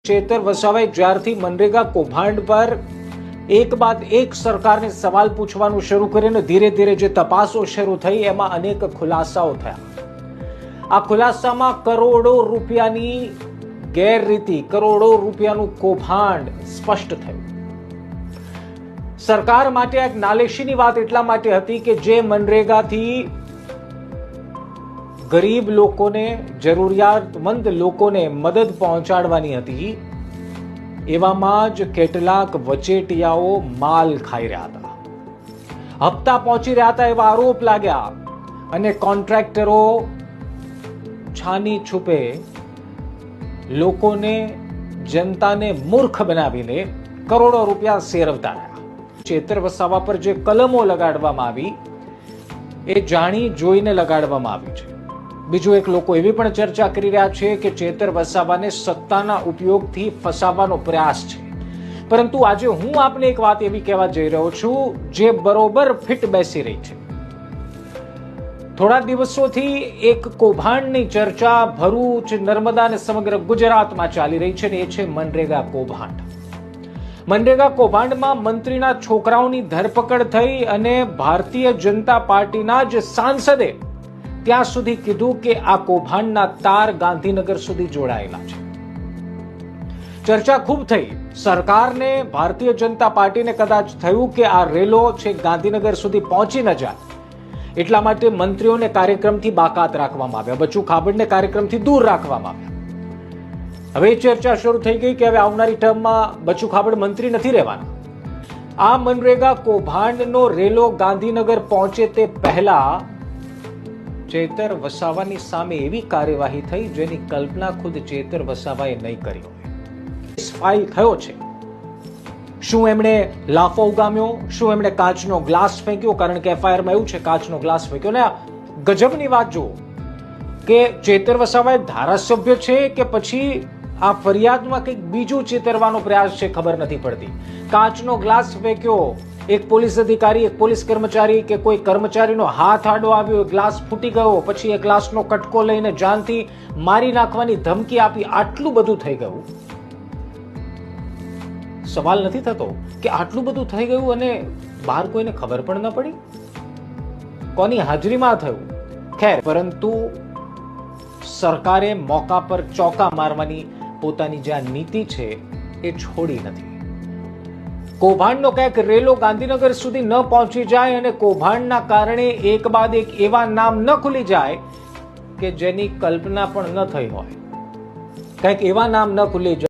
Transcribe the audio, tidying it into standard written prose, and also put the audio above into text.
ચેતર વસાવાએ જ્યારથી મનરેગા કૌભાંડ પર એક બાદ એક સરકારને સવાલ પૂછવાનું શરૂ કર્યું, ધીરે ધીરે જે તપાસો શરૂ થઈ એમાં અનેક ખુલાસાઓ થયા। આ ખુલાસામાં કરોડો રૂપિયાની ગેરરીતિ, કરોડો રૂપિયાનું કૌભાંડ સ્પષ્ટ થયું। સરકાર માટે એક નાલેશીની વાત એટલા માટે હતી કે જે મનરેગાથી ગરીબ લોકોને, જરૂરિયાતમંદ લોકોને મદદ પહોંચાડવાની હતી, એવામાં જ કેટલાક વચેટિયાઓ માલ ખાઈ રહ્યા હતા, હપ્તા પહોંચી રહ્યા હતા એવા આરોપ લાગ્યા અને કોન્ટ્રાક્ટરો છાની છુપે લોકોને, જનતાને મૂર્ખ બનાવીને કરોડો રૂપિયા સેરવતા રહ્યા। ચેતર વસાવા પર જે કલમો લગાડવામાં આવી એ જાણી જોઈને લગાડવામાં આવી છે। બીજું એક લોકો એવી પણ ચર્ચા કરી રહ્યા છે કે ચેતર વસાવાને સત્તાના ઉપયોગથી ફસાવવાનો પ્રયાસ છે, પરંતુ આજે હું આપને એક વાત એવી કહેવા જઈ રહ્યો છું જે બરોબર ફિટ બેસી રહી છે। થોડા દિવસોથી એક કૌભાંડની ચર્ચા ભરૂચ, નર્મદા અને સમગ્ર ગુજરાતમાં ચાલી રહી છે, ને એ છે મનરેગા કૌભાંડ। મનરેગા કૌભાંડમાં મંત્રીના છોકરાઓની ધરપકડ થઈ અને ભારતીય જનતા પાર્ટીના જ સાંસદે ત્યાં સુધી કીધું કે આ કૌભાંડના તાર ગાંધીનગર સુધી જોડાયેલા છે। ચર્ચા ખૂબ થઈ। સરકારને, ભારતીય જનતા પાર્ટીને કદાચ થયું કે આ રેલો છે ગાંધીનગર સુધી પહોંચી ન જાય, એટલા માટે મંત્રીઓને કાર્યક્રમથી બાકાત રાખવામાં આવ્યા, બચુ ખાબડને કાર્યક્રમથી દૂર રાખવામાં આવ્યા। હવે ચર્ચા શરૂ થઈ ગઈ કે હવે આવનારી ટર્મમાં બચુ ખાબડ મંત્રી નથી રહેવાના। આ મનરેગા કૌભાંડનો રેલો ગાંધીનગર પહોંચે તે પહેલા ચેતર વસાવાની સામે એવી કાર્યવાહી થઈ જેની કલ્પના ખુદ ચેતર વસાવાએ નહીં કરી હોય। ફાઇલ થયો છે। શું એમણે લાફો ઉગામ્યો? શું એમણે કાચનો ગ્લાસ ફેંક્યો? કારણ કે એફઆઈઆરમાં એવું છે કાચનો ગ્લાસ ફેંક્યો। ને ગજબની વાત જુઓ કે ચેતર વસાવા ધારાસભ્ય છે કે પછી આ ફરિયાદમાં કંઈક બીજું ચેતરવાનો પ્રયાસ છે, ખબર નથી પડતી। કાચનો ગ્લાસ ફેંક્યો, એક પોલીસ અધિકારી, એક પોલીસ કર્મચારી કે કોઈ કર્મચારીનો હાથ આડો આવ્યો, ગ્લાસ ફૂટી ગયો, પછી એ ગ્લાસનો કટકો લઈને જાનથી મારી નાખવાની ધમકી આપી, આટલું બધું થઈ ગયું। સવાલ નથી થતો કે આટલું બધું થઈ ગયું અને બહાર કોઈને ખબર પણ ન પડી? કોની હાજરીમાં થયું? ખેર, પરંતુ સરકારે મોકા પર ચોકા મારવાની પોતાની જે આ નીતિ છે એ છોડી નથી। કૌભાંડનો ક્યાંક રેલો ગાંધીનગર સુધી ન પહોંચી જાય અને કૌભાંડના કારણે એક બાદ એક એવા નામ ન ખુલી જાય કે જેની કલ્પના પણ ન થઈ હોય, કંઈક એવા નામ ન ખુલી જાય